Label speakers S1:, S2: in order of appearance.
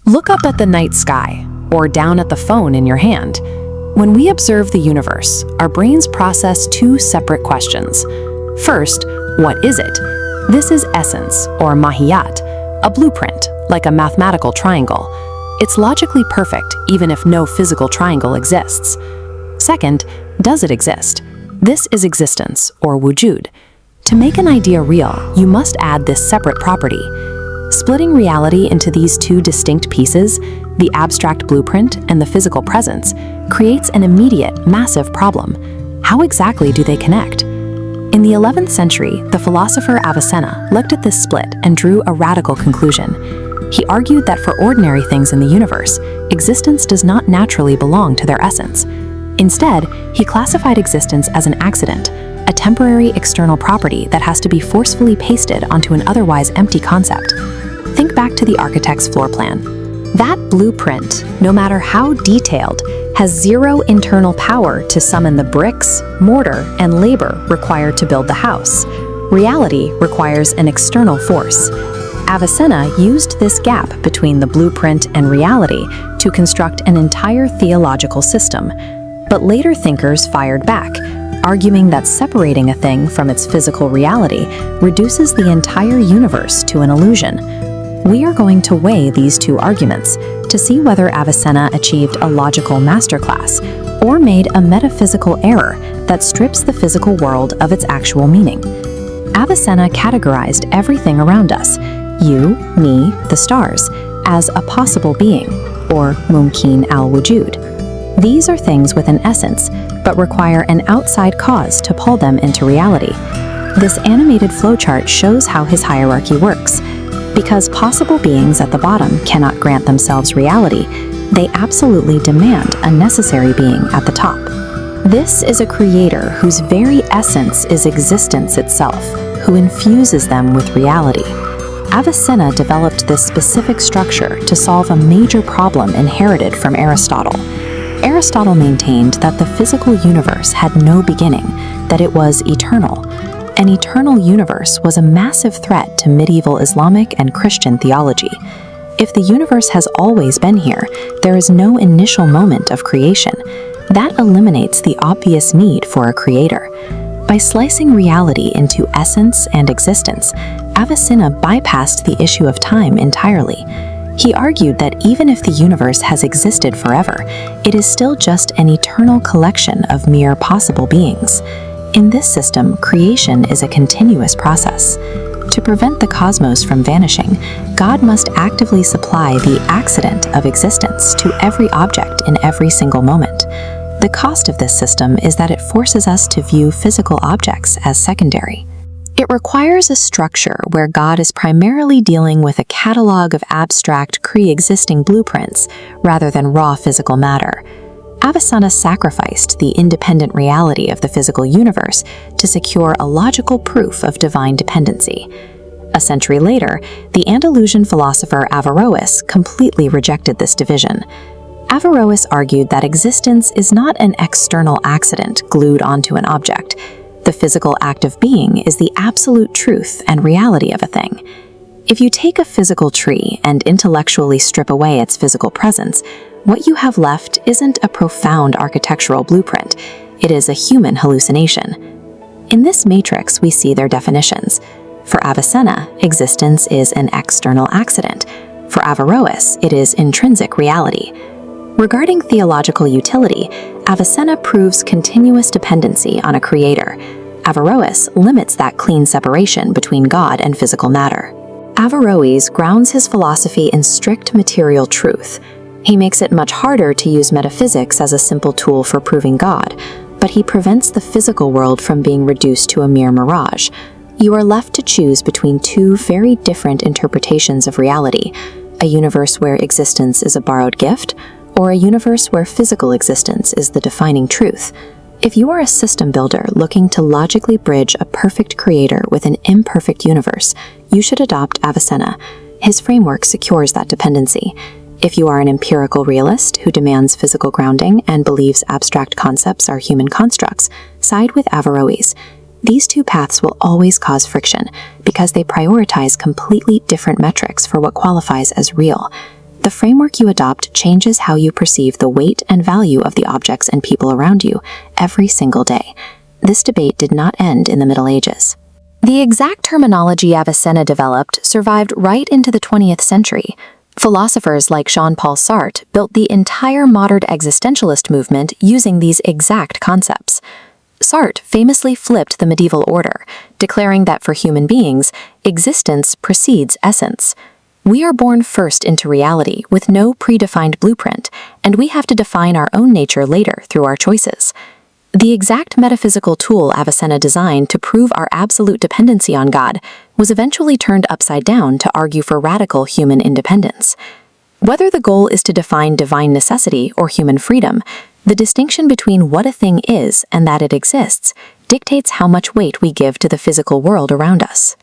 S1: Look up at the night sky, or down at the phone in your hand. When we observe the universe, our brains process two separate questions. First, what is it? This is essence, or mahiyat, a blueprint, like a mathematical triangle. It's logically perfect, even if no physical triangle exists. Second, does it exist? This is existence, or wujud. To make an idea real, you must add this separate property. Splitting reality into these two distinct pieces, the abstract blueprint and the physical presence, creates an immediate, massive problem. How exactly do they connect? In the 11th century, the philosopher Avicenna looked at this split and drew a radical conclusion. He argued that for ordinary things in the universe, existence does not naturally belong to their essence. Instead, he classified existence as an accident, a temporary external property that has to be forcefully pasted onto an otherwise empty concept. Think back to the architect's floor plan. That blueprint, no matter how detailed, has zero internal power to summon the bricks, mortar, and labor required to build the house. Reality requires an external force. Avicenna used this gap between the blueprint and reality to construct an entire theological system. But later thinkers fired back, arguing that separating a thing from its physical reality reduces the entire universe to an illusion. We are going to weigh these two arguments to see whether Avicenna achieved a logical masterclass or made a metaphysical error that strips the physical world of its actual meaning. Avicenna categorized everything around us, you, me, the stars, as a possible being, or mumkin al-wujud. These are things with an essence, but require an outside cause to pull them into reality. This animated flowchart shows how his hierarchy works. Because possible beings at the bottom cannot grant themselves reality, they absolutely demand a necessary being at the top. This is a creator whose very essence is existence itself, who infuses them with reality. Avicenna developed this specific structure to solve a major problem inherited from Aristotle. Aristotle maintained that the physical universe had no beginning, that it was eternal. An eternal universe was a massive threat to medieval Islamic and Christian theology. If the universe has always been here, there is no initial moment of creation. That eliminates the obvious need for a creator. By slicing reality into essence and existence, Avicenna bypassed the issue of time entirely. He argued that even if the universe has existed forever, it is still just an eternal collection of mere possible beings. In this system, creation is a continuous process. To prevent the cosmos from vanishing, God must actively supply the accident of existence to every object in every single moment. The cost of this system is that it forces us to view physical objects as secondary. It requires a structure where God is primarily dealing with a catalog of abstract, pre-existing blueprints rather than raw physical matter. Avicenna sacrificed the independent reality of the physical universe to secure a logical proof of divine dependency. A century later, the Andalusian philosopher Averroes completely rejected this division. Averroes argued that existence is not an external accident glued onto an object. The physical act of being is the absolute truth and reality of a thing. If you take a physical tree and intellectually strip away its physical presence, what you have left isn't a profound architectural blueprint, it is a human hallucination. In this matrix, we see their definitions. For Avicenna, existence is an external accident. For Averroes, it is intrinsic reality. Regarding theological utility, Avicenna proves continuous dependency on a creator. Averroes limits that clean separation between God and physical matter. Averroes grounds his philosophy in strict material truth. He makes it much harder to use metaphysics as a simple tool for proving God, but he prevents the physical world from being reduced to a mere mirage. You are left to choose between two very different interpretations of reality, a universe where existence is a borrowed gift, or a universe where physical existence is the defining truth. If you are a system builder looking to logically bridge a perfect creator with an imperfect universe, you should adopt Avicenna. His framework secures that dependency. If you are an empirical realist who demands physical grounding and believes abstract concepts are human constructs, side with Averroes. These two paths will always cause friction because they prioritize completely different metrics for what qualifies as real. The framework you adopt changes how you perceive the weight and value of the objects and people around you every single day. This debate did not end in the Middle Ages. The exact terminology Avicenna developed survived right into the 20th century. Philosophers like Jean-Paul Sartre built the entire modern existentialist movement using these exact concepts. Sartre famously flipped the medieval order, declaring that for human beings, existence precedes essence. We are born first into reality with no predefined blueprint, and we have to define our own nature later through our choices. The exact metaphysical tool Avicenna designed to prove our absolute dependency on God was eventually turned upside down to argue for radical human independence. Whether the goal is to define divine necessity or human freedom, the distinction between what a thing is and that it exists dictates how much weight we give to the physical world around us.